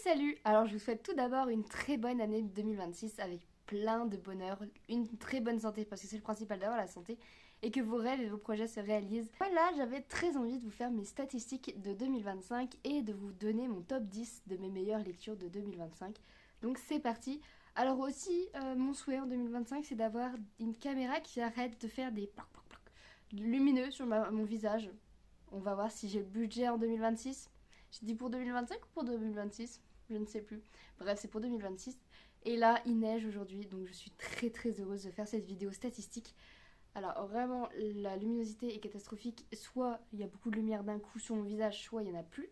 Salut! Alors je vous souhaite tout d'abord une très bonne année 2026 avec plein de bonheur, une très bonne santé parce que c'est le principal d'avoir la santé et que vos rêves et vos projets se réalisent. Voilà, j'avais très envie de vous faire mes statistiques de 2025 et de vous donner mon top 10 de mes meilleures lectures de 2025. Donc c'est parti! Alors aussi, mon souhait en 2025 c'est d'avoir une caméra qui arrête de faire des plac plac plac lumineux sur mon visage. On va voir si j'ai le budget en 2026. J'ai dit pour 2025 ou pour 2026? Je ne sais plus. Bref, c'est pour 2026. Et là, il neige aujourd'hui, donc je suis très très heureuse de faire cette vidéo statistique. Alors vraiment, la luminosité est catastrophique. Soit il y a beaucoup de lumière d'un coup sur mon visage, soit il n'y en a plus.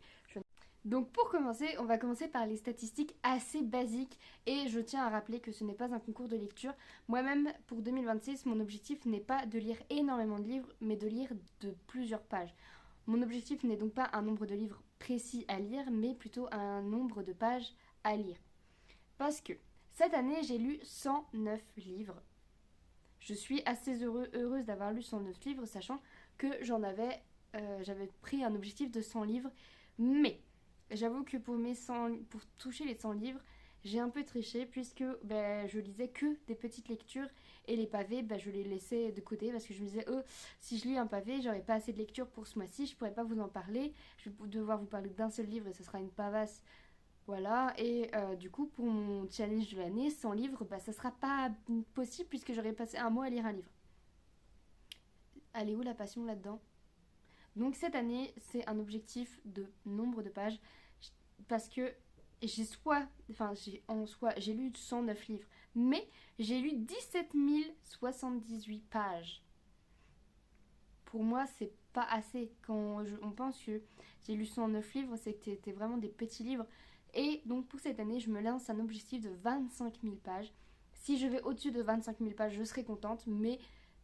Donc pour commencer, on va commencer par les statistiques assez basiques. Et je tiens à rappeler que ce n'est pas un concours de lecture. Moi-même, pour 2026, mon objectif n'est pas de lire énormément de livres, mais de lire de plusieurs pages. Mon objectif n'est donc pas un nombre de livres précis à lire, mais plutôt un nombre de pages à lire. Parce que cette année, j'ai lu 109 livres. Je suis assez heureuse d'avoir lu 109 livres, sachant que j'avais pris un objectif de 100 livres. Mais j'avoue que pour toucher les 100 livres, j'ai un peu triché puisque je lisais que des petites lectures et les pavés, je les laissais de côté parce que je me disais, si je lis un pavé, j'aurai pas assez de lecture pour ce mois-ci, je pourrais pas vous en parler, je vais devoir vous parler d'un seul livre et ce sera une pavasse. Voilà, et du coup, pour mon challenge de l'année, 100 livres, ça sera pas possible puisque j'aurais passé un mois à lire un livre. Elle est où la passion là-dedans? Donc cette année, c'est un objectif de nombre de pages parce que j'ai lu 109 livres, mais j'ai lu 17 078 pages. Pour moi, c'est pas assez. On pense que j'ai lu 109 livres, c'est que c'était vraiment des petits livres. Et donc pour cette année, je me lance un objectif de 25 000 pages. Si je vais au-dessus de 25 000 pages, je serai contente, mais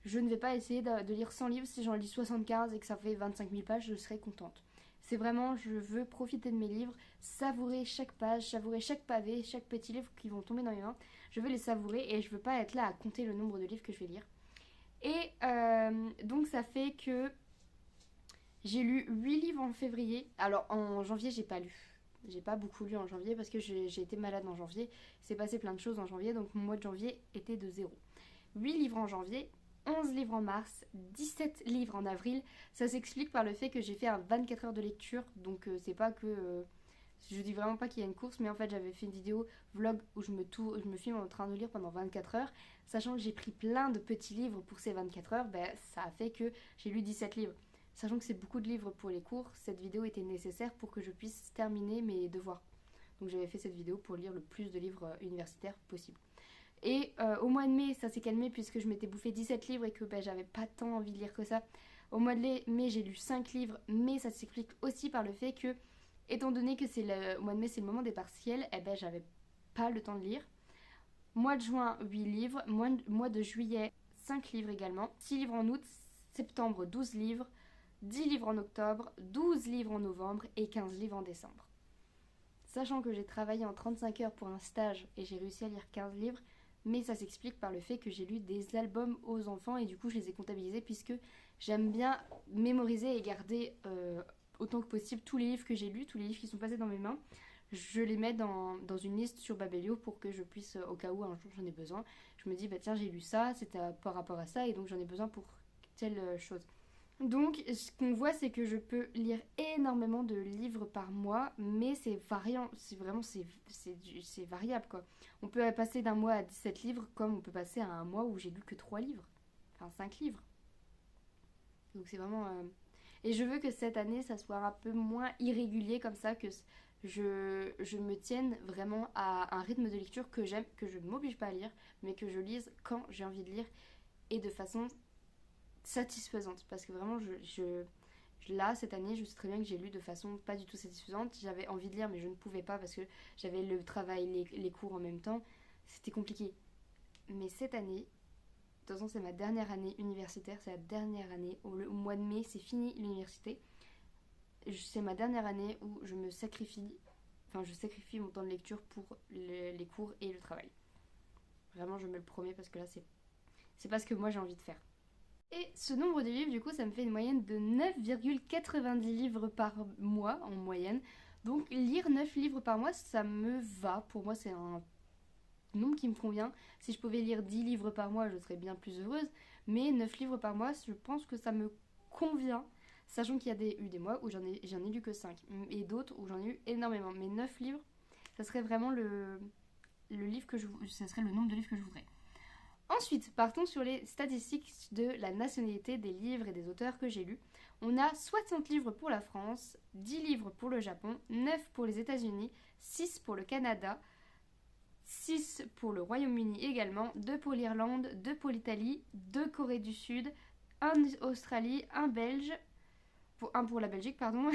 je ne vais pas essayer de lire 100 livres. Si j'en lis 75 et que ça fait 25 000 pages, je serai contente. C'est vraiment, je veux profiter de mes livres, savourer chaque page, savourer chaque pavé, chaque petit livre qui vont tomber dans mes mains. Je veux les savourer et je veux pas être là à compter le nombre de livres que je vais lire. Et donc ça fait que j'ai lu 8 livres en février. Alors en janvier, j'ai pas lu. J'ai pas beaucoup lu en janvier parce que j'ai été malade en janvier. Il s'est passé plein de choses en janvier, donc mon mois de janvier était de 0. 8 livres en janvier, 11 livres en mars, 17 livres en avril. Ça s'explique par le fait que j'ai fait un 24 heures de lecture, donc c'est pas que... je dis vraiment pas qu'il y a une course, mais en fait j'avais fait une vidéo vlog où je me filme en train de lire pendant 24 heures. Sachant que j'ai pris plein de petits livres pour ces 24 heures, ça a fait que j'ai lu 17 livres. Sachant que c'est beaucoup de livres pour les cours, cette vidéo était nécessaire pour que je puisse terminer mes devoirs. Donc j'avais fait cette vidéo pour lire le plus de livres universitaires possible. Et au mois de mai, ça s'est calmé puisque je m'étais bouffé 17 livres et que j'avais pas tant envie de lire que ça. Au mois de mai, j'ai lu 5 livres, mais ça s'explique aussi par le fait que, étant donné que au mois de mai, c'est le moment des partiels, j'avais pas le temps de lire. Mois de juin, 8 livres. Mois de juillet, 5 livres également. 6 livres en août. Septembre, 12 livres. 10 livres en octobre. 12 livres en novembre. Et 15 livres en décembre. Sachant que j'ai travaillé en 35 heures pour un stage et j'ai réussi à lire 15 livres, mais ça s'explique par le fait que j'ai lu des albums aux enfants et du coup je les ai comptabilisés puisque j'aime bien mémoriser et garder autant que possible tous les livres que j'ai lus, tous les livres qui sont passés dans mes mains. Je les mets dans une liste sur Babelio pour que je puisse, au cas où un jour j'en ai besoin, je me dis tiens j'ai lu ça, c'était par rapport à ça et donc j'en ai besoin pour telle chose. Donc ce qu'on voit c'est que je peux lire énormément de livres par mois, mais c'est variant, c'est variable quoi. On peut passer d'un mois à 17 livres comme on peut passer à un mois où j'ai lu que 3 livres, enfin 5 livres. Donc c'est vraiment... Et je veux que cette année ça soit un peu moins irrégulier comme ça, que je me tienne vraiment à un rythme de lecture que j'aime, que je ne m'oblige pas à lire, mais que je lise quand j'ai envie de lire et de façon satisfaisante. Parce que vraiment, là, cette année, je sais très bien que j'ai lu de façon pas du tout satisfaisante. J'avais envie de lire, mais je ne pouvais pas parce que j'avais le travail, les cours en même temps. C'était compliqué. Mais cette année, de toute façon, c'est ma dernière année universitaire, c'est la dernière année. Au mois de mai, c'est fini l'université. C'est ma dernière année où je sacrifie mon temps de lecture pour les cours et le travail. Vraiment, je me le promets parce que là, c'est pas ce que moi j'ai envie de faire. Et ce nombre de livres, du coup, ça me fait une moyenne de 9,90 livres par mois en moyenne. Donc lire 9 livres par mois, ça me va. Pour moi, c'est un nombre qui me convient. Si je pouvais lire 10 livres par mois, je serais bien plus heureuse. Mais 9 livres par mois, je pense que ça me convient. Sachant qu'il y a eu des mois où j'en ai lu que 5. Et d'autres où j'en ai eu énormément. Mais 9 livres, ça serait vraiment le livre ça serait le nombre de livres que je voudrais. Ensuite, partons sur les statistiques de la nationalité des livres et des auteurs que j'ai lus. On a 60 livres pour la France, 10 livres pour le Japon, 9 pour les États-Unis, 6 pour le Canada, 6 pour le Royaume-Uni également, 2 pour l'Irlande, 2 pour l'Italie, 2 Corée du Sud, 1 Australie, 1 Belge, 1 pour la Belgique, pardon,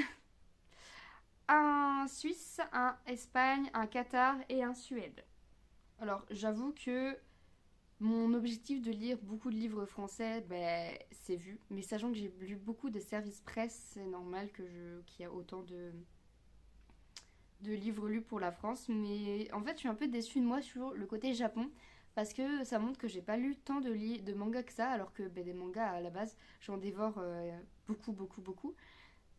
un Suisse, un Espagne, un Qatar et un Suède. Alors, j'avoue que mon objectif de lire beaucoup de livres français, c'est vu. Mais sachant que j'ai lu beaucoup de services presse, c'est normal qu'il y a autant de livres lus pour la France. Mais en fait, je suis un peu déçue de moi sur le côté Japon. Parce que ça montre que j'ai pas lu tant de mangas que ça. Alors que des mangas, à la base, j'en dévore beaucoup, beaucoup, beaucoup.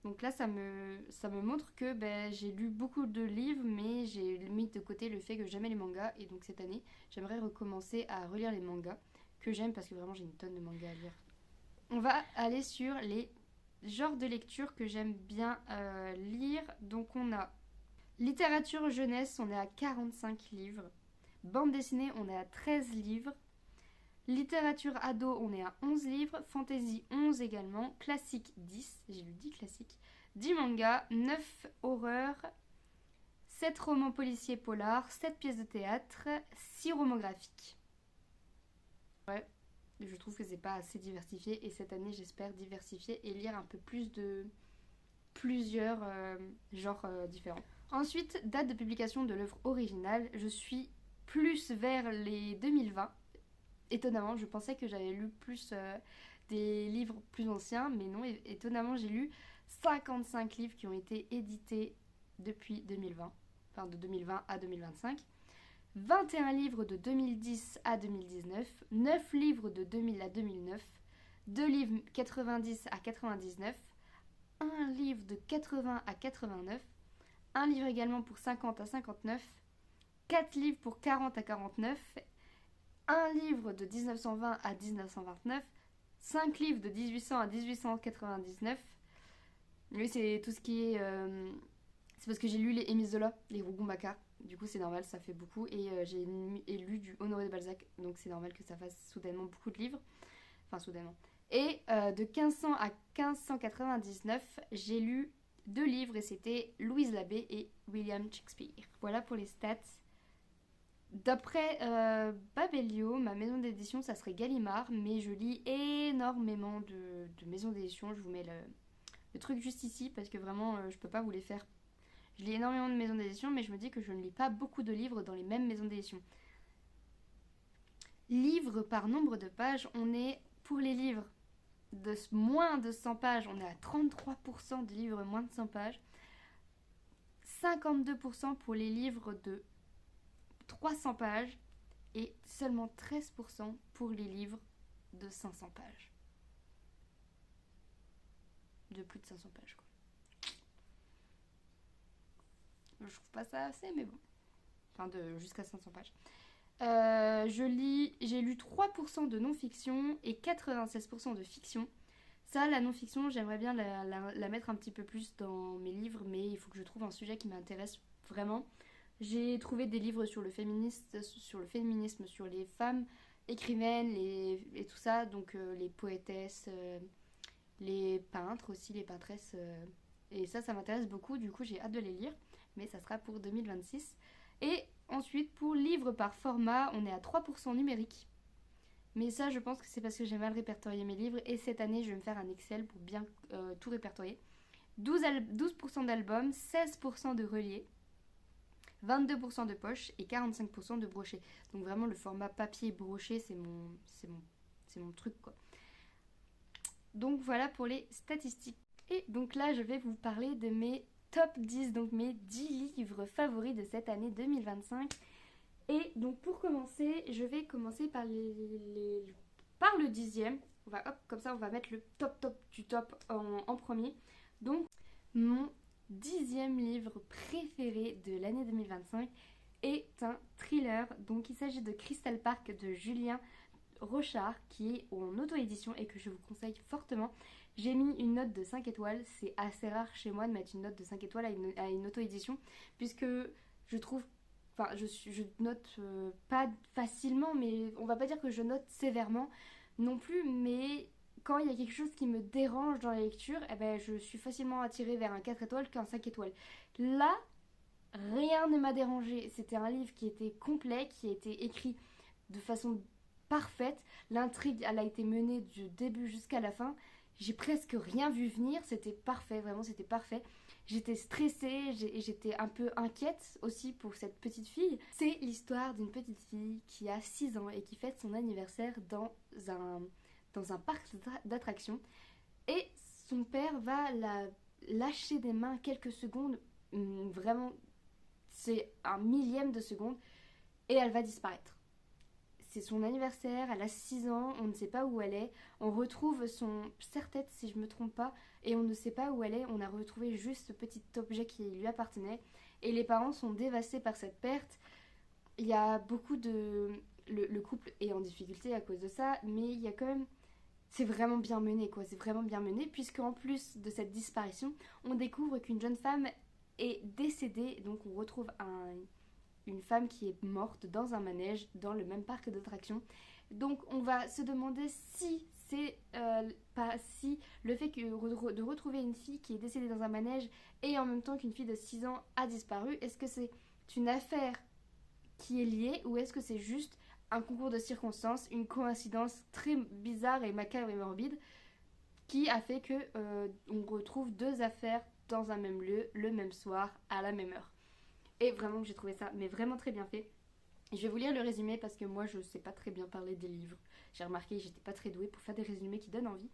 Donc là, ça me montre que j'ai lu beaucoup de livres, mais j'ai mis de côté le fait que j'aimais les mangas. Et donc cette année, j'aimerais recommencer à relire les mangas que j'aime parce que vraiment j'ai une tonne de mangas à lire. On va aller sur les genres de lecture que j'aime bien lire. Donc on a littérature jeunesse, on est à 45 livres. Bande dessinée, on est à 13 livres. Littérature ado, on est à 11 livres. Fantasy, 11 également. Classique, 10. J'ai lu 10 classiques. 10 mangas, 9 horreurs, 7 romans policiers polars, 7 pièces de théâtre, 6 romans graphiques. Ouais, je trouve que c'est pas assez diversifié. Et cette année, j'espère diversifier et lire un peu plus de plusieurs genres différents. Ensuite, date de publication de l'œuvre originale. Je suis plus vers les 2020. Étonnamment, je pensais que j'avais lu plus des livres plus anciens, mais non, étonnamment, j'ai lu 55 livres qui ont été édités depuis 2020, enfin de 2020 à 2025, 21 livres de 2010 à 2019, 9 livres de 2000 à 2009, 2 livres 90 à 99, un livre de 80 à 89, un livre également pour 50 à 59, 4 livres pour 40 à 49, un livre de 1920 à 1929, 5 livres de 1800 à 1899. Lui, c'est tout ce qui est... c'est parce que j'ai lu les Émile Zola, les Rougon-Macquart. Du coup, c'est normal, ça fait beaucoup. Et j'ai lu du Honoré de Balzac. Donc, c'est normal que ça fasse soudainement beaucoup de livres. Enfin, soudainement. Et de 1500 à 1599, j'ai lu 2 livres. Et c'était Louise Labbé et William Shakespeare. Voilà pour les stats. D'après Babelio, ma maison d'édition, ça serait Gallimard, mais je lis énormément de maisons d'édition. Je vous mets le truc juste ici parce que vraiment, je peux pas vous les faire. Je lis énormément de maisons d'édition, mais je me dis que je ne lis pas beaucoup de livres dans les mêmes maisons d'édition. Livres par nombre de pages, on est pour les livres de moins de 100 pages, on est à 33% de livres moins de 100 pages. 52% pour les livres de 300 pages et seulement 13% pour les livres de 500 pages. De plus de 500 pages, quoi. Je trouve pas ça assez, mais bon. Enfin, jusqu'à 500 pages. J'ai lu 3% de non-fiction et 96% de fiction. Ça, la non-fiction, j'aimerais bien la mettre un petit peu plus dans mes livres, mais il faut que je trouve un sujet qui m'intéresse vraiment. J'ai trouvé des livres sur le féminisme, sur les femmes écrivaines et tout ça, donc les poétesses, les peintres aussi, les peintresses. Et ça m'intéresse beaucoup, du coup j'ai hâte de les lire, mais ça sera pour 2026. Et ensuite, pour livres par format, on est à 3% numérique. Mais ça, je pense que c'est parce que j'ai mal répertorié mes livres, et cette année, je vais me faire un Excel pour bien tout répertorier. 12% d'albums, 16% de reliés, 22% de poche et 45% de broché. Donc vraiment le format papier broché, c'est mon truc, quoi. Donc voilà pour les statistiques. Et donc là je vais vous parler de mes top 10, donc mes 10 livres favoris de cette année 2025. Et donc pour commencer, je vais commencer par par le 10e. Comme ça on va mettre le top du top en premier. Donc mon 10e livre préféré de l'année 2025 est un thriller. Donc il s'agit de Crystal Park de Julien Rochard qui est en auto-édition et que je vous conseille fortement. J'ai mis une note de 5 étoiles. C'est assez rare chez moi de mettre une note de 5 étoiles à une auto-édition puisque je trouve... Enfin, je note pas facilement, mais on va pas dire que je note sévèrement non plus, mais quand il y a quelque chose qui me dérange dans la lecture, eh ben, je suis facilement attirée vers un 4 étoiles qu'un 5 étoiles. Là, rien ne m'a dérangé. C'était un livre qui était complet, qui a été écrit de façon parfaite. L'intrigue, elle a été menée du début jusqu'à la fin. J'ai presque rien vu venir. C'était parfait, vraiment, c'était parfait. J'étais stressée et j'étais un peu inquiète aussi pour cette petite fille. C'est l'histoire d'une petite fille qui a 6 ans et qui fête son anniversaire dans un parc d'attractions. Et son père va la lâcher des mains quelques secondes, vraiment, c'est un millième de seconde, et elle va disparaître. C'est son anniversaire, elle a 6 ans, on ne sait pas où elle est. On retrouve son serre-tête si je ne me trompe pas, et on ne sait pas où elle est. On a retrouvé juste ce petit objet qui lui appartenait. Et les parents sont dévastés par cette perte. Il y a beaucoup de... Le couple est en difficulté à cause de ça, mais il y a quand même... C'est vraiment bien mené, quoi. C'est vraiment bien mené, puisque en plus de cette disparition, on découvre qu'une jeune femme est décédée. Donc on retrouve une femme qui est morte dans un manège dans le même parc d'attractions. Donc on va se demander si c'est pas si le fait de retrouver une fille qui est décédée dans un manège et en même temps qu'une fille de 6 ans a disparu, est-ce que c'est une affaire qui est liée ou est-ce que c'est juste un concours de circonstances, une coïncidence très bizarre et macabre et morbide qui a fait que on retrouve deux affaires dans un même lieu, le même soir, à la même heure. Et vraiment, j'ai trouvé ça mais vraiment très bien fait. Je vais vous lire le résumé parce que moi, je sais pas très bien parler des livres. J'ai remarqué que j'étais pas très douée pour faire des résumés qui donnent envie.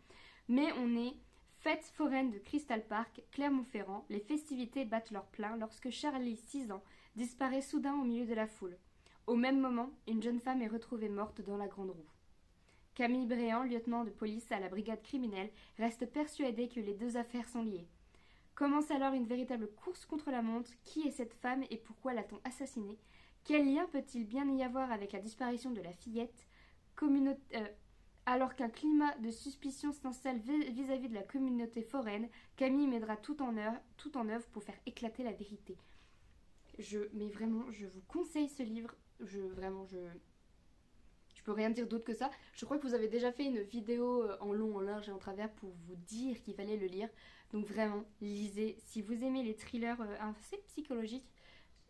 Mais on est fête foraine de Crystal Park, Clermont-Ferrand. Les festivités battent leur plein lorsque Charlie, 6 ans, disparaît soudain au milieu de la foule. Au même moment, une jeune femme est retrouvée morte dans la grande roue. Camille Bréant, lieutenant de police à la brigade criminelle, reste persuadé que les deux affaires sont liées. Commence alors une véritable course contre la montre. Qui est cette femme et pourquoi l'a-t-on assassinée? Quel lien peut-il bien y avoir avec la disparition de la fillette? Alors qu'un climat de suspicion s'installe vis-à-vis de la communauté foraine, Camille mettra tout en œuvre pour faire éclater la vérité. Mais vraiment, je vous conseille ce livre. Je peux rien dire d'autre que ça. Je crois que vous avez déjà fait une vidéo en long, en large et en travers pour vous dire qu'il fallait le lire. Donc vraiment, lisez. Si vous aimez les thrillers assez psychologiques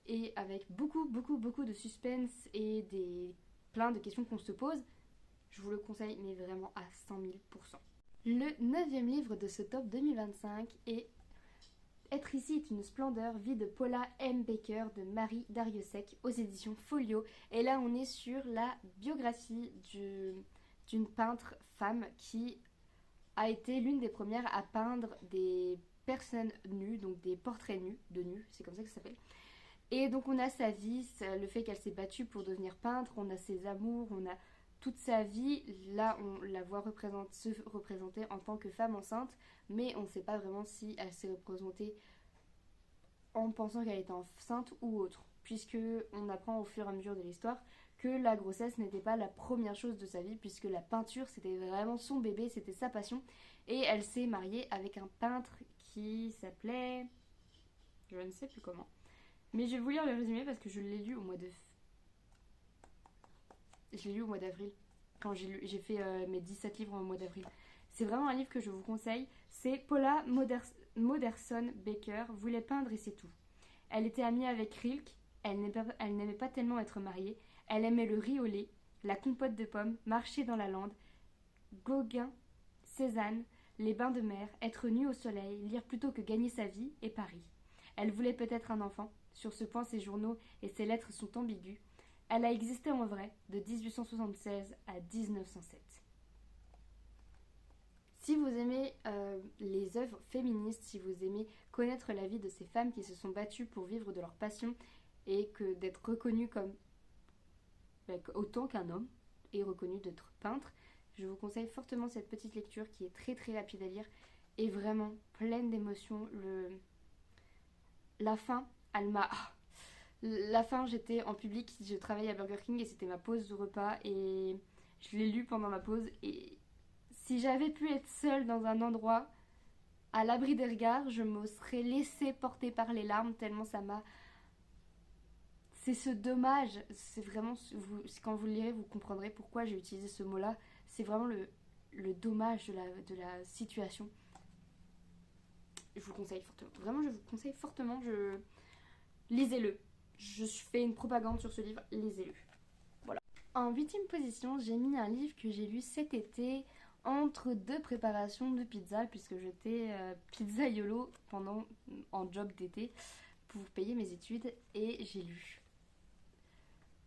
et avec beaucoup de suspense et plein de questions qu'on se pose, je vous le conseille, mais vraiment à 100 000%. Le 9e livre de ce top 2025 est Être ici est une splendeur, vie de Paula M. Baker de Marie Dariussec aux éditions Folio. Et là, on est sur la biographie d'une peintre femme qui a été l'une des premières à peindre des personnes nues, donc des portraits nus, de nus, c'est comme ça que ça s'appelle. Et donc on a sa vie, le fait qu'elle s'est battue pour devenir peintre, on a ses amours, on a toute sa vie. Là, on la voit se représenter en tant que femme enceinte, mais on ne sait pas vraiment si elle s'est représentée en pensant qu'elle était enceinte ou autre, puisque on apprend au fur et à mesure de l'histoire que la grossesse n'était pas la première chose de sa vie, puisque la peinture c'était vraiment son bébé, c'était sa passion, et elle s'est mariée avec un peintre qui s'appelait... je ne sais plus comment. Mais je vais vous lire le résumé parce que je l'ai lu au mois de... Je l'ai lu au mois d'avril, quand j'ai fait mes 17 livres au mois d'avril. C'est vraiment un livre que je vous conseille. C'est Paula Modersohn Baker, voulait peindre et c'est tout. Elle était amie avec Rilke, elle n'aimait pas tellement être mariée, elle aimait le riz au lait, la compote de pommes, marcher dans la lande, Gauguin, Cézanne, les bains de mer, être nue au soleil, lire plutôt que gagner sa vie, et Paris. Elle voulait peut-être un enfant. Sur ce point, ses journaux et ses lettres sont ambigus. Elle a existé en vrai de 1876 à 1907. Si vous aimez les œuvres féministes, si vous aimez connaître la vie de ces femmes qui se sont battues pour vivre de leur passion et que d'être reconnues comme autant qu'un homme et reconnu d'être peintre, je vous conseille fortement cette petite lecture qui est très très rapide à lire et vraiment pleine d'émotions. la fin, elle m'a... La fin, j'étais en public, je travaillais à Burger King et c'était ma pause de repas et je l'ai lu pendant ma pause. Et si j'avais pu être seule dans un endroit à l'abri des regards, je me serais laissée porter par les larmes tellement ça m'a... C'est ce dommage, c'est vraiment... Quand vous le lirez, vous comprendrez pourquoi j'ai utilisé ce mot-là. C'est vraiment le dommage de la situation. Je vous le conseille fortement. Vraiment, je vous le conseille fortement. Lisez-le. Je fais une propagande sur ce livre. Lisez-le. Voilà. En 8e position, j'ai mis un livre que j'ai lu cet été entre deux préparations de pizza, puisque j'étais pizzaiolo en job d'été pour payer mes études, et j'ai lu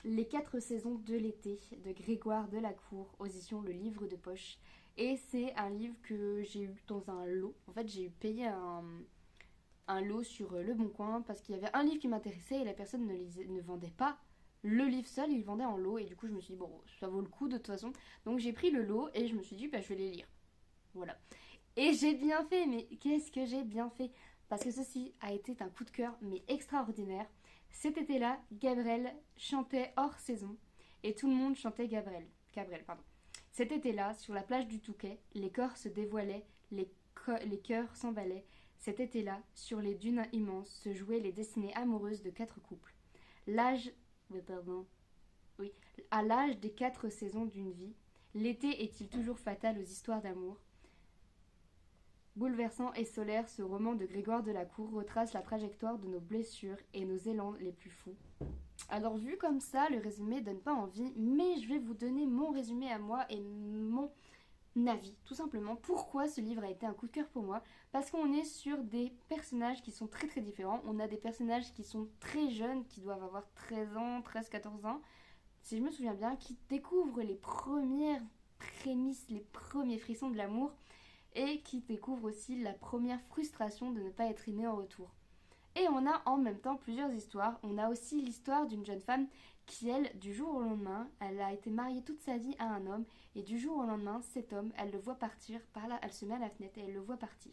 Les 4 saisons de l'été de Grégoire Delacour, aux éditions Le Livre de Poche. Et c'est un livre que j'ai eu dans un lot. En fait, j'ai payé un lot sur Le Bon Coin parce qu'il y avait un livre qui m'intéressait et la personne ne vendait pas le livre seul, il vendait en lot. Et du coup, je me suis dit, bon, ça vaut le coup de toute façon. Donc, j'ai pris le lot et je me suis dit, bah, je vais les lire. Voilà. Et j'ai bien fait, mais qu'est-ce que j'ai bien fait? Parce que ceci a été un coup de cœur, mais extraordinaire. Cet été-là, Gabriel chantait hors saison et tout le monde chantait Gabriel. Pardon. Cet été-là, sur la plage du Touquet, les corps se dévoilaient, les cœurs s'emballaient. Cet été-là, sur les dunes immenses, se jouaient les destinées amoureuses de 4 couples. À l'âge des 4 saisons d'une vie, l'été est-il toujours fatal aux histoires d'amour? Bouleversant et solaire, ce roman de Grégoire Delacour retrace la trajectoire de nos blessures et nos élans les plus fous. Alors vu comme ça, le résumé donne pas envie, mais je vais vous donner mon résumé à moi et mon avis, tout simplement. Pourquoi ce livre a été un coup de cœur pour moi? Parce qu'on est sur des personnages qui sont très très différents. On a des personnages qui sont très jeunes, qui doivent avoir 13 ans, 13-14 ans, si je me souviens bien, qui découvrent les premières prémices, les premiers frissons de l'amour, et qui découvre aussi la première frustration de ne pas être aimé en retour. Et on a en même temps plusieurs histoires. On a aussi l'histoire d'une jeune femme qui, elle, du jour au lendemain, elle a été mariée toute sa vie à un homme, et du jour au lendemain, cet homme, elle le voit partir, par là, elle se met à la fenêtre et elle le voit partir.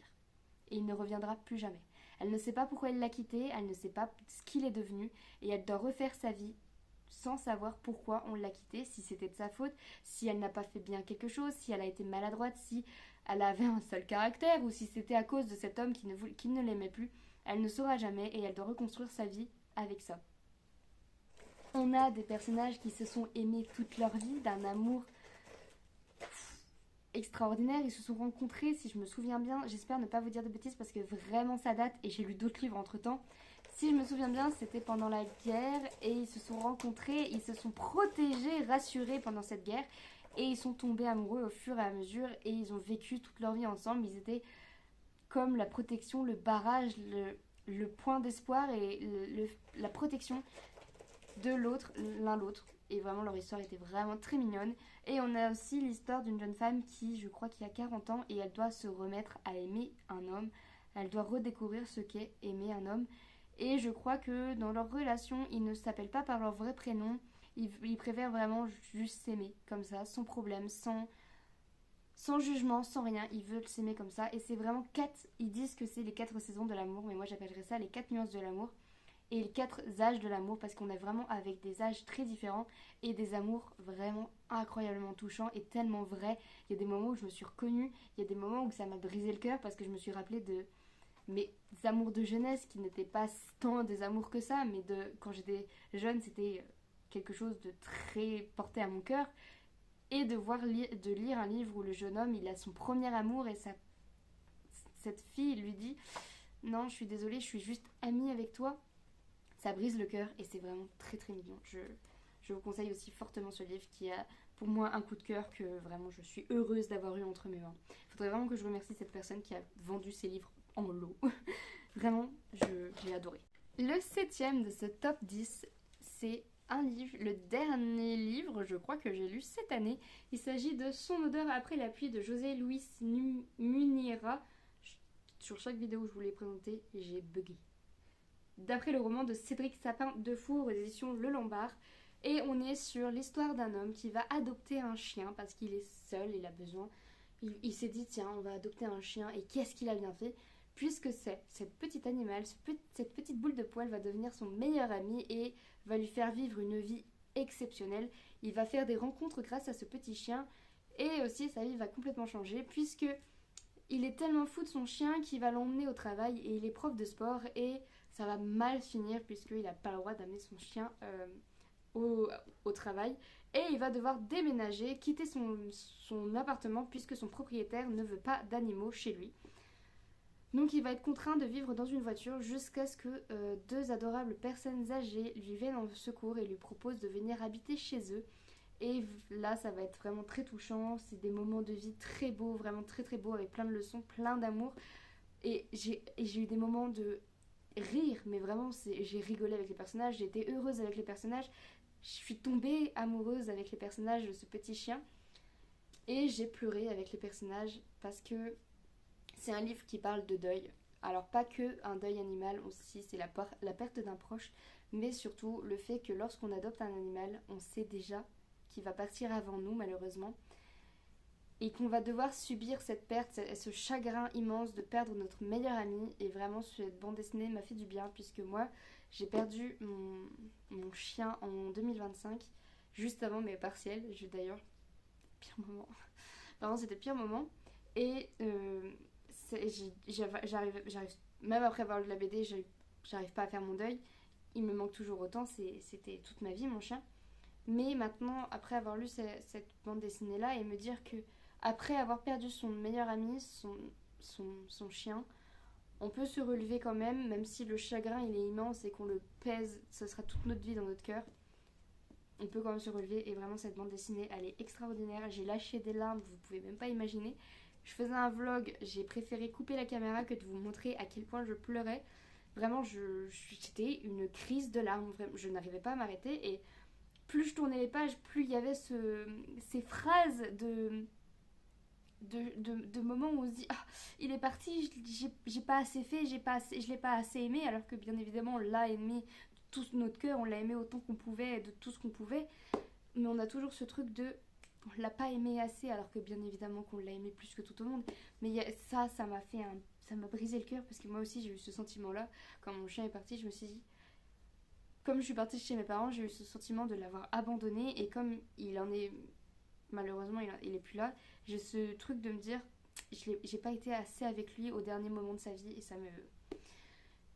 Et il ne reviendra plus jamais. Elle ne sait pas pourquoi il l'a quitté, elle ne sait pas ce qu'il est devenu, et elle doit refaire sa vie sans savoir pourquoi on l'a quitté, si c'était de sa faute, si elle n'a pas fait bien quelque chose, si elle a été maladroite, si elle avait un seul caractère ou si c'était à cause de cet homme qui ne l'aimait plus. Elle ne saura jamais et elle doit reconstruire sa vie avec ça. On a des personnages qui se sont aimés toute leur vie, d'un amour extraordinaire. Ils se sont rencontrés, si je me souviens bien, j'espère ne pas vous dire de bêtises parce que vraiment ça date et j'ai lu d'autres livres entre temps. Si je me souviens bien, c'était pendant la guerre et ils se sont rencontrés, ils se sont protégés, rassurés pendant cette guerre. Et ils sont tombés amoureux au fur et à mesure et ils ont vécu toute leur vie ensemble. Ils étaient comme la protection, le barrage, le point d'espoir et la protection de l'autre, l'un l'autre. Et vraiment, leur histoire était vraiment très mignonne. Et on a aussi l'histoire d'une jeune femme qui, je crois, qui a 40 ans et elle doit se remettre à aimer un homme. Elle doit redécouvrir ce qu'est aimer un homme. Et je crois que dans leur relation, ils ne s'appellent pas par leur vrai prénom. Ils préfèrent vraiment juste s'aimer comme ça, sans problème, sans jugement, sans rien. Ils veulent s'aimer comme ça. Et c'est vraiment 4, ils disent que c'est les 4 saisons de l'amour, mais moi j'appellerais ça les 4 nuances de l'amour. Et les 4 âges de l'amour, parce qu'on est vraiment avec des âges très différents et des amours vraiment incroyablement touchants et tellement vrais. Il y a des moments où je me suis reconnue, il y a des moments où ça m'a brisé le cœur parce que je me suis rappelée de mes amours de jeunesse qui n'étaient pas tant des amours que ça, mais quand j'étais jeune, c'était quelque chose de très porté à mon cœur. Et de lire un livre où le jeune homme, il a son premier amour et cette fille lui dit « Non, je suis désolée, je suis juste amie avec toi », ça brise le cœur et c'est vraiment très très mignon. Je vous conseille aussi fortement ce livre qui a pour moi un coup de cœur que vraiment je suis heureuse d'avoir eu entre mes mains. Il faudrait vraiment que je remercie cette personne qui a vendu ces livres en lot. Vraiment, j'ai adoré. Le 7e de ce top 10, c'est un livre, le dernier livre, je crois que j'ai lu cette année. Il s'agit de Son odeur après la pluie de José Luis Munira. Sur chaque vidéo où je vous l'ai présenté, j'ai bugué. D'après le roman de Cédric Sapin Defour aux éditions Le Lombard. Et on est sur l'histoire d'un homme qui va adopter un chien parce qu'il est seul, il a besoin. Il s'est dit, tiens, on va adopter un chien et qu'est-ce qu'il a bien fait? puisque cette petite animal, cette petite boule de poil va devenir son meilleur ami et va lui faire vivre une vie exceptionnelle. Il va faire des rencontres grâce à ce petit chien et aussi sa vie va complètement changer puisque il est tellement fou de son chien qu'il va l'emmener au travail et il est prof de sport et ça va mal finir puisqu'il n'a pas le droit d'amener son chien au travail et il va devoir déménager, quitter son appartement puisque son propriétaire ne veut pas d'animaux chez lui. Donc il va être contraint de vivre dans une voiture jusqu'à ce que deux adorables personnes âgées lui viennent en secours et lui proposent de venir habiter chez eux. Et là, ça va être vraiment très touchant. C'est des moments de vie très beaux, vraiment très très beaux, avec plein de leçons, plein d'amour. Et j'ai eu des moments de rire, mais vraiment, j'ai rigolé avec les personnages, j'ai été heureuse avec les personnages. Je suis tombée amoureuse avec les personnages de ce petit chien. Et j'ai pleuré avec les personnages parce que c'est un livre qui parle de deuil. Alors pas que un deuil animal, aussi c'est la perte d'un proche, mais surtout le fait que lorsqu'on adopte un animal, on sait déjà qu'il va partir avant nous malheureusement, et qu'on va devoir subir cette perte, ce chagrin immense de perdre notre meilleur ami. Et vraiment cette bande dessinée m'a fait du bien puisque moi j'ai perdu mon chien en 2025, juste avant mes partiels. D'ailleurs, pire moment. Vraiment c'était le pire moment. Et j'arrive, même après avoir lu la BD, j'arrive pas à faire mon deuil. Il me manque toujours autant, c'était toute ma vie mon chien. Mais maintenant, après avoir lu cette bande dessinée là et me dire que après avoir perdu son meilleur ami, son chien, on peut se relever quand même, même si le chagrin il est immense et qu'on le pèse, ce sera toute notre vie dans notre cœur. On peut quand même se relever et vraiment cette bande dessinée elle est extraordinaire. J'ai lâché des larmes, vous pouvez même pas imaginer. Je faisais un vlog, j'ai préféré couper la caméra que de vous montrer à quel point je pleurais. Vraiment, c'était une crise de larmes, je n'arrivais pas à m'arrêter et plus je tournais les pages, plus il y avait ces phrases de moments où on se dit ah, il est parti, j'ai pas assez fait, je l'ai pas assez aimé, alors que bien évidemment on l'a aimé de tout notre cœur, on l'a aimé autant qu'on pouvait, de tout ce qu'on pouvait, mais on a toujours ce truc de on l'a pas aimé assez, alors que bien évidemment qu'on l'a aimé plus que tout au monde. Mais ça m'a brisé le cœur parce que moi aussi j'ai eu ce sentiment là quand mon chien est parti. Je me suis dit, comme je suis partie chez mes parents, j'ai eu ce sentiment de l'avoir abandonné, et comme il en est malheureusement il est plus là, j'ai ce truc de me dire j'ai pas été assez avec lui au dernier moment de sa vie, et ça me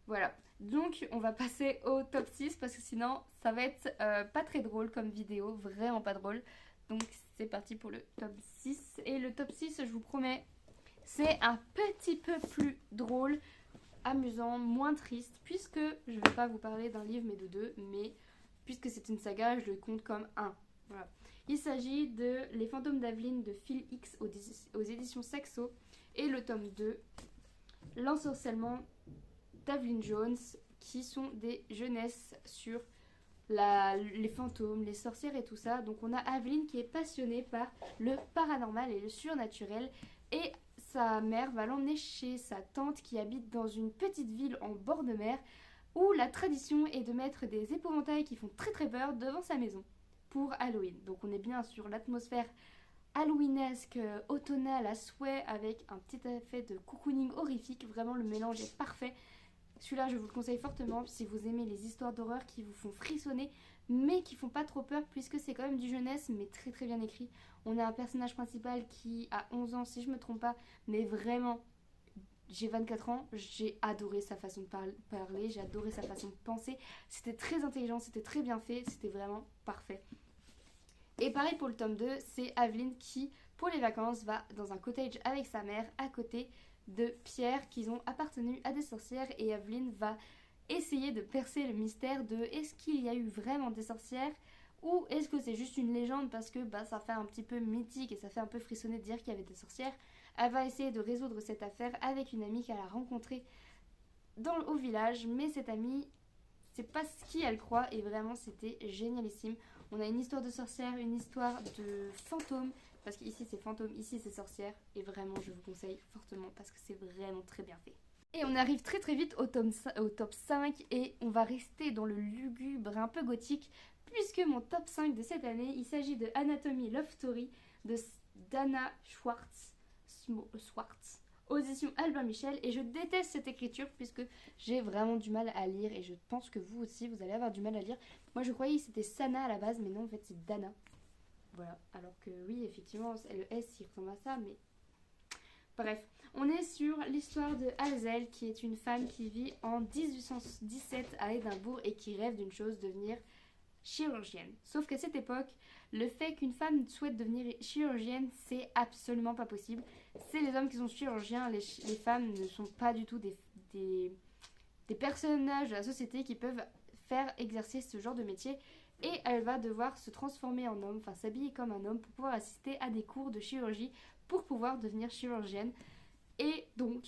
voilà. Donc on va passer au top 6 parce que sinon ça va être pas très drôle comme vidéo, vraiment pas drôle. Donc c'est parti pour le top 6. Et le top 6, je vous promets, c'est un petit peu plus drôle, amusant, moins triste, puisque je ne vais pas vous parler d'un livre mais de deux, mais puisque c'est une saga, je le compte comme un. Voilà. Il s'agit de Les fantômes d'Aveline de Phil X aux éditions Saxo, et le tome 2, L'ensorcellement d'Aveline Jones, qui sont des jeunesses sur les fantômes, les sorcières et tout ça. Donc on a Aveline qui est passionnée par le paranormal et le surnaturel, et sa mère va l'emmener chez sa tante qui habite dans une petite ville en bord de mer où la tradition est de mettre des épouvantails qui font très très peur devant sa maison pour Halloween. Donc on est bien sur l'atmosphère halloweenesque, automnale à souhait, avec un petit effet de cocooning horrifique. Vraiment le mélange est parfait. Celui-là, je vous le conseille fortement si vous aimez les histoires d'horreur qui vous font frissonner, mais qui font pas trop peur, puisque c'est quand même du jeunesse, mais très très bien écrit. On a un personnage principal qui a 11 ans, si je me trompe pas, mais vraiment, j'ai 24 ans, j'ai adoré sa façon de parler, j'ai adoré sa façon de penser. C'était très intelligent, c'était très bien fait, c'était vraiment parfait. Et pareil pour le tome 2, c'est Aveline qui, pour les vacances, va dans un cottage avec sa mère à côté de Pierre, qui ont appartenu à des sorcières, et Aveline va essayer de percer le mystère de est-ce qu'il y a eu vraiment des sorcières ou est-ce que c'est juste une légende, parce que ça fait un petit peu mythique et ça fait un peu frissonner de dire qu'il y avait des sorcières. Elle va essayer de résoudre cette affaire avec une amie qu'elle a rencontrée au village, mais cette amie, c'est pas ce qu'elle croit, et vraiment c'était génialissime. On a une histoire de sorcière, une histoire de fantôme, parce qu'ici c'est fantôme, ici c'est sorcière, et vraiment je vous conseille fortement parce que c'est vraiment très bien fait. Et on arrive très très vite au top 5, et on va rester dans le lugubre un peu gothique, puisque mon top 5 de cette année, il s'agit de Anatomy Love Story de Dana Schwartz. aux éditions Albin Michel. Et je déteste cette écriture puisque j'ai vraiment du mal à lire. Et je pense que vous aussi, vous allez avoir du mal à lire. Moi, je croyais que c'était Sana à la base, mais non, en fait, c'est Dana. Voilà, alors que oui, effectivement, le S, il ressemble à ça, mais... Bref, on est sur l'histoire de Hazel, qui est une femme qui vit en 1817 à Édimbourg et qui rêve d'une chose, devenir chirurgienne. Sauf qu'à cette époque, le fait qu'une femme souhaite devenir chirurgienne, c'est absolument pas possible. C'est les hommes qui sont chirurgiens, les femmes ne sont pas du tout des personnages de la société qui peuvent faire exercer ce genre de métier. Et elle va devoir se transformer en homme, enfin s'habiller comme un homme pour pouvoir assister à des cours de chirurgie pour pouvoir devenir chirurgienne. Et donc,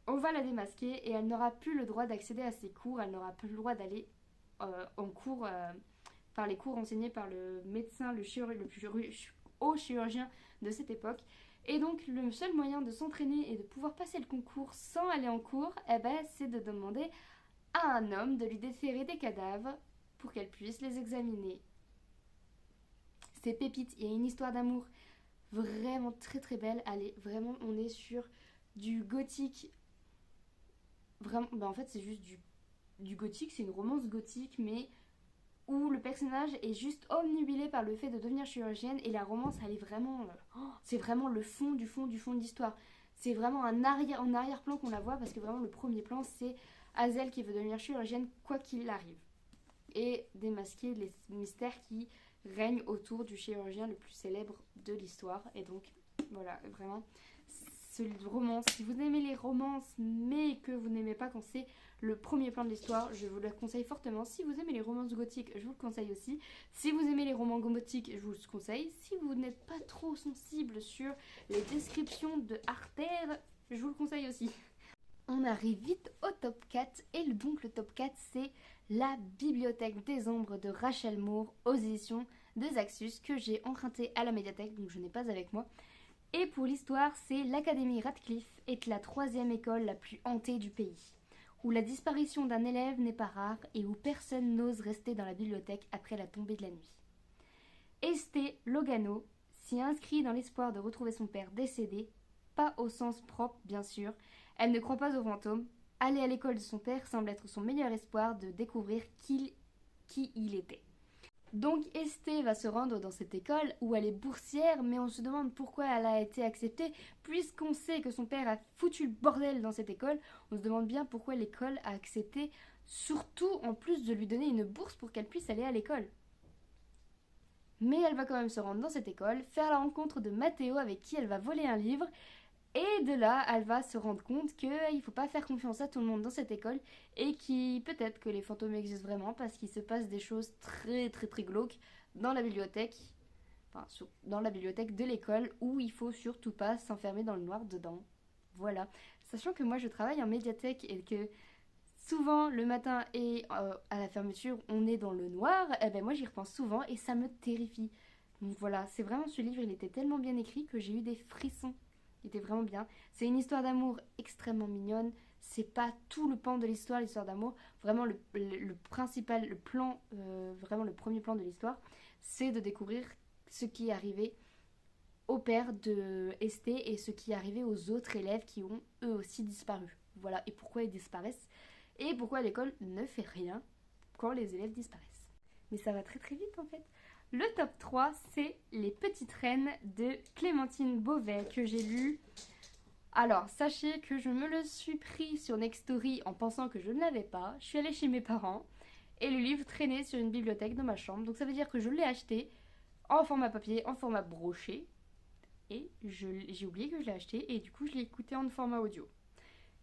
on va la démasquer et elle n'aura plus le droit d'accéder à ces cours, elle n'aura plus le droit d'aller en cours, par les cours enseignés par le médecin, le plus haut chirurgien de cette époque. Et donc, le seul moyen de s'entraîner et de pouvoir passer le concours sans aller en cours, eh ben, c'est de demander à un homme de lui déterrer des cadavres pour qu'elle puisse les examiner. C'est pépite, il y a une histoire d'amour vraiment très très belle. Allez, vraiment, on est sur du gothique. Vraiment, bah en fait, c'est juste du gothique, c'est une romance gothique, mais où le personnage est juste omnubilé par le fait de devenir chirurgienne et la romance, elle est vraiment... c'est vraiment le fond du fond du fond de l'histoire. C'est vraiment en arrière-plan qu'on la voit parce que vraiment le premier plan, c'est Hazel qui veut devenir chirurgienne quoi qu'il arrive. Et démasquer les mystères qui règnent autour du chirurgien le plus célèbre de l'histoire. Et donc, voilà, vraiment, ce romance, si vous aimez les romances, mais que vous n'aimez pas quand c'est le premier plan de l'histoire, je vous le conseille fortement. Si vous aimez les romances gothiques, je vous le conseille aussi. Si vous aimez les romans gothiques, je vous le conseille. Si vous n'êtes pas trop sensible sur les descriptions de artères, je vous le conseille aussi. On arrive vite au top 4, et donc le top 4, c'est La Bibliothèque des Ombres de Rachel Moore aux éditions de Zaxus, que j'ai emprunté à la médiathèque, donc je n'ai pas avec moi. Et pour l'histoire, c'est l'Académie Radcliffe est la 3e école la plus hantée du pays, où la disparition d'un élève n'est pas rare et où personne n'ose rester dans la bibliothèque après la tombée de la nuit. Estée Logano s'y inscrit dans l'espoir de retrouver son père décédé, pas au sens propre bien sûr. Elle ne croit pas aux fantômes. Aller à l'école de son père semble être son meilleur espoir de découvrir qui il était. Donc Estée va se rendre dans cette école où elle est boursière, mais on se demande pourquoi elle a été acceptée, puisqu'on sait que son père a foutu le bordel dans cette école. On se demande bien pourquoi l'école a accepté, surtout en plus de lui donner une bourse pour qu'elle puisse aller à l'école. Mais elle va quand même se rendre dans cette école, faire la rencontre de Matteo avec qui elle va voler un livre. Et de là, elle va se rendre compte qu'il ne faut pas faire confiance à tout le monde dans cette école et peut-être que les fantômes existent vraiment parce qu'il se passe des choses très très très glauques dans la bibliothèque, dans la bibliothèque de l'école où il faut surtout pas s'enfermer dans le noir dedans. Voilà. Sachant que moi je travaille en médiathèque et que souvent le matin et à la fermeture on est dans le noir, et ben moi j'y repense souvent et ça me terrifie. Donc voilà, c'est vraiment ce livre, il était tellement bien écrit que j'ai eu des frissons. Il était vraiment bien. C'est une histoire d'amour extrêmement mignonne. C'est pas tout le pan de l'histoire d'amour. Vraiment, le principal, le plan, vraiment le premier plan de l'histoire, c'est de découvrir ce qui est arrivé au père de Estée et ce qui est arrivé aux autres élèves qui ont eux aussi disparu. Voilà, et pourquoi ils disparaissent. Et pourquoi l'école ne fait rien quand les élèves disparaissent. Mais ça va très très vite en fait. Le top 3, c'est Les Petites Reines de Clémentine Beauvais que j'ai lu. Alors, sachez que je me le suis pris sur Nextory en pensant que je ne l'avais pas. Je suis allée chez mes parents et le livre traînait sur une bibliothèque dans ma chambre. Donc ça veut dire que je l'ai acheté en format papier, en format broché. Et j'ai oublié que je l'ai acheté et du coup je l'ai écouté en format audio.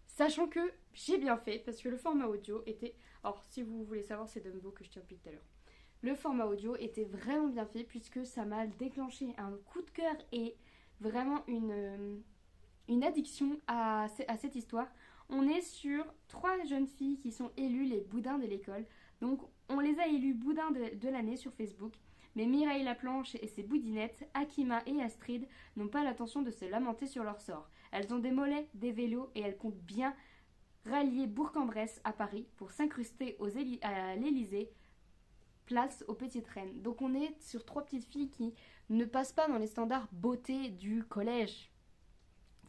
Sachant que j'ai bien fait parce que le format audio était... Alors, si vous voulez savoir, c'est Dumbo que je tiens depuis tout à l'heure. Le format audio était vraiment bien fait puisque ça m'a déclenché un coup de cœur et vraiment une addiction à cette histoire. On est sur 3 jeunes filles qui sont élues les boudins de l'école. Donc on les a élues boudins de l'année sur Facebook. Mais Mireille Laplanche et ses boudinettes, Akima et Astrid, n'ont pas l'intention de se lamenter sur leur sort. Elles ont des mollets, des vélos et elles comptent bien rallier Bourg-en-Bresse à Paris pour s'incruster à l'Élysée. Place aux petites reines. Donc on est sur 3 petites filles qui ne passent pas dans les standards beauté du collège.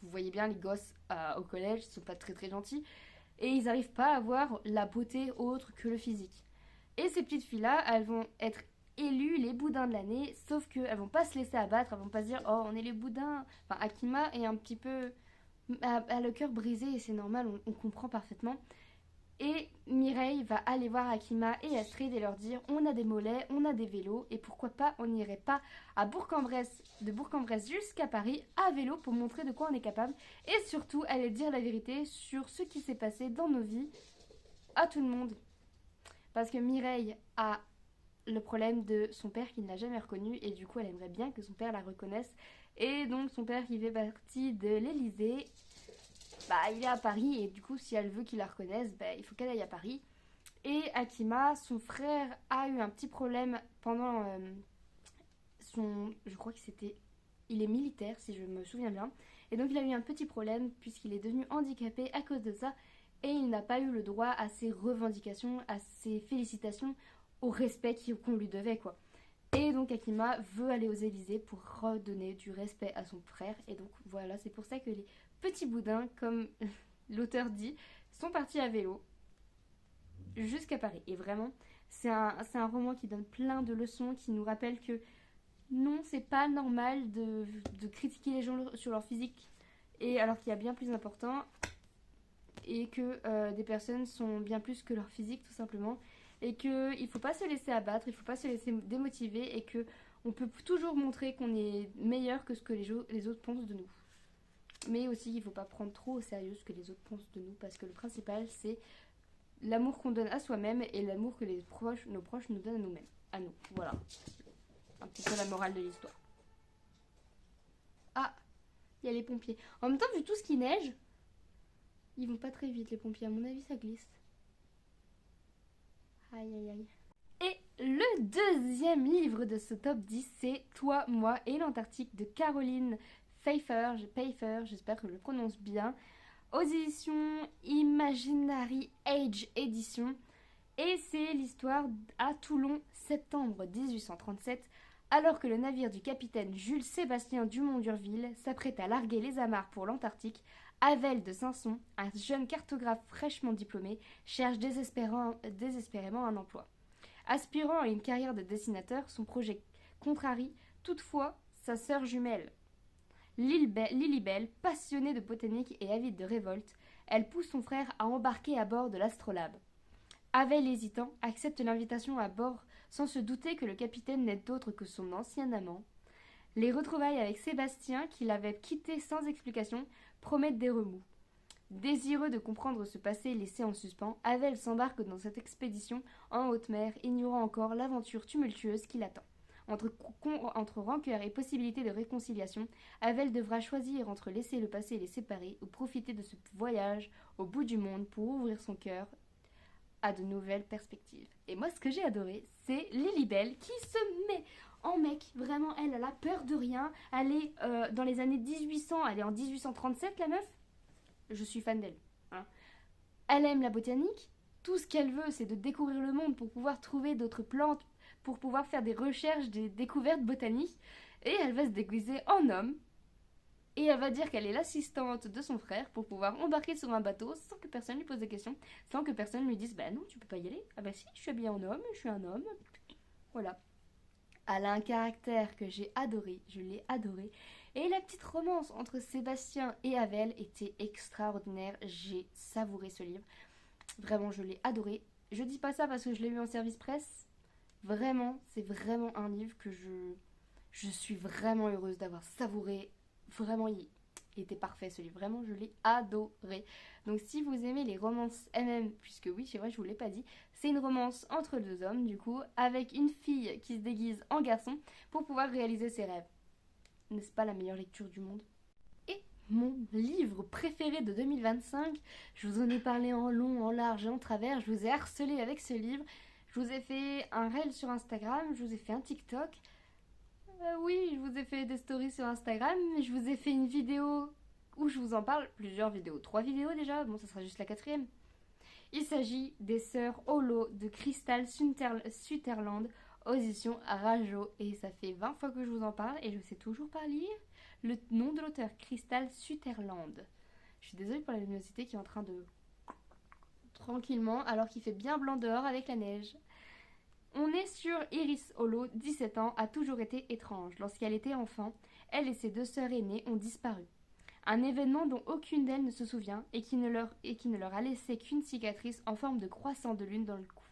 vous voyez bien, les gosses au collège sont pas très très gentils et ils n'arrivent pas à avoir la beauté autre que le physique. Et ces petites filles-là, elles vont être élues les boudins de l'année, sauf qu'elles vont pas se laisser abattre, elles vont pas se dire oh on est les boudins. Enfin, Akima est un petit peu a le cœur brisé et c'est normal, on comprend parfaitement. Et Mireille va aller voir Akima et Astrid et leur dire on a des mollets, on a des vélos et pourquoi pas on n'irait pas à Bourg-en-Bresse, de Bourg-en-Bresse jusqu'à Paris à vélo pour montrer de quoi on est capable et surtout aller dire la vérité sur ce qui s'est passé dans nos vies à tout le monde. Parce que Mireille a le problème de son père qu'il n'a jamais reconnu et du coup elle aimerait bien que son père la reconnaisse et donc son père qui fait partie de l'Élysée, il est à Paris et du coup si elle veut qu'il la reconnaisse, il faut qu'elle aille à Paris. Et Akima, son frère a eu un petit problème pendant je crois que c'était, il est militaire si je me souviens bien, et donc il a eu un petit problème puisqu'il est devenu handicapé à cause de ça et il n'a pas eu le droit à ses revendications, à ses félicitations, au respect qu'on lui devait quoi. Et donc Akima veut aller aux Élysées pour redonner du respect à son frère. Et donc voilà, c'est pour ça que les petits boudins, comme l'auteur dit, sont partis à vélo jusqu'à Paris. Et vraiment, c'est un roman qui donne plein de leçons, qui nous rappelle que non, c'est pas normal de critiquer les gens sur leur physique, et alors qu'il y a bien plus important, et que des personnes sont bien plus que leur physique tout simplement. Et qu'il ne faut pas se laisser abattre, il ne faut pas se laisser démotiver et qu'on peut toujours montrer qu'on est meilleur que ce que les autres pensent de nous. Mais aussi, il ne faut pas prendre trop au sérieux ce que les autres pensent de nous parce que le principal, c'est l'amour qu'on donne à soi-même et l'amour que nos proches nous donnent à nous-mêmes. À nous, voilà. Un petit peu la morale de l'histoire. Ah, il y a les pompiers. En même temps, vu tout ce qui neige, ils vont pas très vite les pompiers. À mon avis, ça glisse. Aïe aïe aïe. Et le deuxième livre de ce top 10, c'est Toi, moi et l'Antarctique de Caroline Pfeiffer, j'espère que je le prononce bien, aux éditions Imaginary Age Edition. Et c'est l'histoire à Toulon, septembre 1837, alors que le navire du capitaine Jules Sébastien Dumont d'Urville s'apprête à larguer les amarres pour l'Antarctique. Avel de Sanson, un jeune cartographe fraîchement diplômé, cherche désespérément un emploi. Aspirant à une carrière de dessinateur, son projet contrarie toutefois sa sœur jumelle. Lilibelle, passionnée de botanique et avide de révolte, elle pousse son frère à embarquer à bord de l'Astrolabe. Avel, hésitant, accepte l'invitation à bord sans se douter que le capitaine n'est autre que son ancien amant. Les retrouvailles avec Sébastien, qui l'avait quitté sans explication, promettent des remous. Désireux de comprendre ce passé laissé en suspens, Avel s'embarque dans cette expédition en haute mer, ignorant encore l'aventure tumultueuse qui l'attend. Entre rancœur et possibilité de réconciliation, Avel devra choisir entre laisser le passé les séparer ou profiter de ce voyage au bout du monde pour ouvrir son cœur à de nouvelles perspectives. Et moi, ce que j'ai adoré, c'est Lilibelle qui se met en mec. Vraiment, elle a peur de rien. Elle est dans les années 1800, elle est en 1837, la meuf. Je suis fan d'elle. Hein. Elle aime la botanique. Tout ce qu'elle veut, c'est de découvrir le monde pour pouvoir trouver d'autres plantes, pour pouvoir faire des recherches, des découvertes botaniques. Et elle va se déguiser en homme. Et elle va dire qu'elle est l'assistante de son frère pour pouvoir embarquer sur un bateau sans que personne lui pose des questions, sans que personne lui dise « Bah non, tu peux pas y aller. Ah bah si, je suis habillée en homme, je suis un homme. » Voilà. Elle a un caractère que j'ai adoré, je l'ai adoré. Et la petite romance entre Sébastien et Avel était extraordinaire. J'ai savouré ce livre. Vraiment, je l'ai adoré. Je dis pas ça parce que je l'ai eu en service presse. Vraiment, c'est vraiment un livre que je suis vraiment heureuse d'avoir savouré. Vraiment, il était parfait ce livre. Vraiment, je l'ai adoré. Donc, si vous aimez les romances MM, puisque oui, c'est vrai, je vous l'ai pas dit, c'est une romance entre deux hommes, du coup, avec une fille qui se déguise en garçon pour pouvoir réaliser ses rêves. N'est-ce pas la meilleure lecture du monde? Et mon livre préféré de 2025, je vous en ai parlé en long, en large et en travers, je vous ai harcelé avec ce livre, je vous ai fait un reel sur Instagram, je vous ai fait un TikTok, oui, je vous ai fait des stories sur Instagram, je vous ai fait une vidéo où je vous en parle, plusieurs vidéos, 3 vidéos déjà, bon ça sera juste la 4e. Il s'agit des sœurs Holo de Crystal Sutherland aux éditions Rajo. Et ça fait 20 fois que je vous en parle et je sais toujours pas lire le nom de l'auteur, Crystal Sutherland. Je suis désolée pour la luminosité qui est en train de... tranquillement, alors qu'il fait bien blanc dehors avec la neige. On est sur Iris Hollow, 17 ans, a toujours été étrange. Lorsqu'elle était enfant, elle et ses 2 sœurs aînées ont disparu. Un événement dont aucune d'elles ne se souvient et qui ne leur a laissé qu'une cicatrice en forme de croissant de lune dans le cou.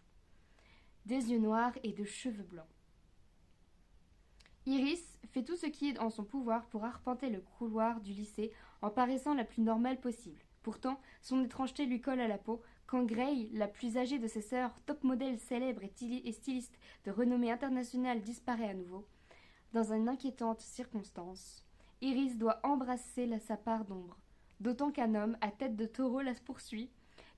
Des yeux noirs et de cheveux blancs. Iris fait tout ce qui est en son pouvoir pour arpenter le couloir du lycée en paraissant la plus normale possible. Pourtant, son étrangeté lui colle à la peau quand Gray, la plus âgée de ses sœurs, top modèle célèbre et styliste de renommée internationale, disparaît à nouveau. Dans une inquiétante circonstance, Iris doit embrasser sa part d'ombre, d'autant qu'un homme à tête de taureau la poursuit,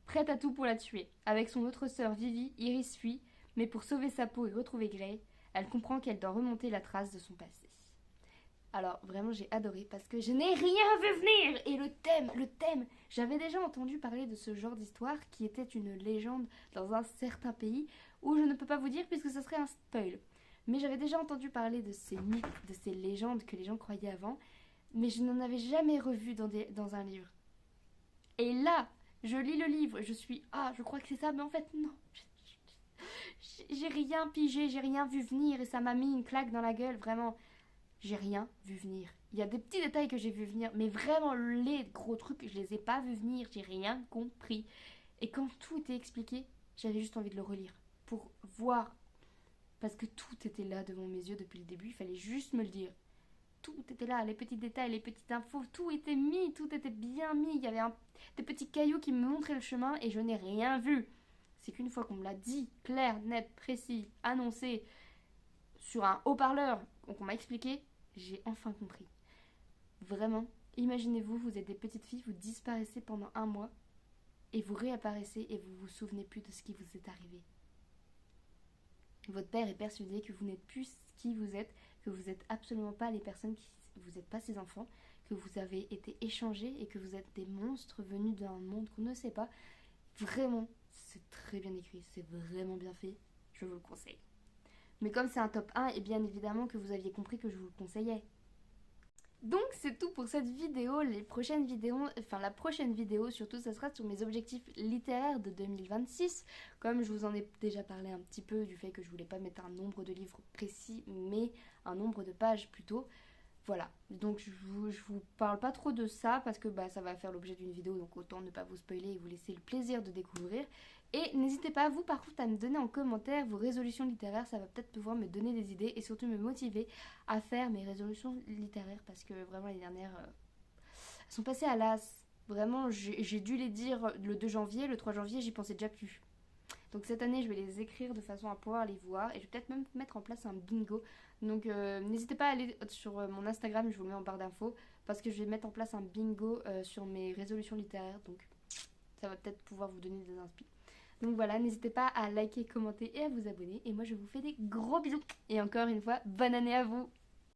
prête à tout pour la tuer. Avec son autre sœur Vivi, Iris fuit, mais pour sauver sa peau et retrouver Gray, elle comprend qu'elle doit remonter la trace de son passé. Alors vraiment j'ai adoré parce que je n'ai rien vu venir. Et le thème, j'avais déjà entendu parler de ce genre d'histoire qui était une légende dans un certain pays où je ne peux pas vous dire puisque ça serait un spoil. Mais j'avais déjà entendu parler de ces mythes, de ces légendes que les gens croyaient avant, mais je n'en avais jamais revu dans un livre. Et là, je lis le livre, je suis je crois que c'est ça, mais en fait non. J'ai rien pigé, j'ai rien vu venir et ça m'a mis une claque dans la gueule, vraiment. J'ai rien vu venir. Il y a des petits détails que j'ai vu venir, mais vraiment les gros trucs, je les ai pas vus venir, j'ai rien compris. Et quand tout était expliqué, j'avais juste envie de le relire pour voir. Parce que tout était là devant mes yeux depuis le début, il fallait juste me le dire. Tout était là, les petits détails, les petites infos, tout était mis, tout était bien mis. Il y avait des petits cailloux qui me montraient le chemin et je n'ai rien vu. C'est qu'une fois qu'on me l'a dit, clair, net, précis, annoncé, sur un haut-parleur, qu'on m'a expliqué, j'ai enfin compris. Vraiment, imaginez-vous, vous êtes des petites filles, vous disparaissez pendant 1 mois et vous réapparaissez et vous vous souvenez plus de ce qui vous est arrivé. Votre père est persuadé que vous n'êtes plus qui vous êtes, que vous n'êtes absolument pas les personnes vous n'êtes pas ses enfants, que vous avez été échangés et que vous êtes des monstres venus d'un monde qu'on ne sait pas. Vraiment, c'est très bien écrit, c'est vraiment bien fait, je vous le conseille. Mais comme c'est un top 1, et bien évidemment que vous aviez compris que je vous le conseillais. Donc c'est tout pour cette vidéo. La prochaine vidéo surtout, ça sera sur mes objectifs littéraires de 2026. Comme je vous en ai déjà parlé un petit peu du fait que je voulais pas mettre un nombre de livres précis, mais un nombre de pages plutôt. Voilà, donc je vous parle pas trop de ça parce que ça va faire l'objet d'une vidéo, donc autant ne pas vous spoiler et vous laisser le plaisir de découvrir. Et n'hésitez pas, vous par contre, à me donner en commentaire vos résolutions littéraires, ça va peut-être pouvoir me donner des idées et surtout me motiver à faire mes résolutions littéraires parce que vraiment les dernières, elles sont passées à l'as. Vraiment, j'ai dû les dire le 2 janvier, le 3 janvier, j'y pensais déjà plus. Donc cette année, je vais les écrire de façon à pouvoir les voir et je vais peut-être même mettre en place un bingo. Donc n'hésitez pas à aller sur mon Instagram, je vous le mets en barre d'infos, parce que je vais mettre en place un bingo sur mes résolutions littéraires. Donc ça va peut-être pouvoir vous donner des inspi. Donc voilà, n'hésitez pas à liker, commenter et à vous abonner. Et moi, je vous fais des gros bisous. Et encore une fois, bonne année à vous!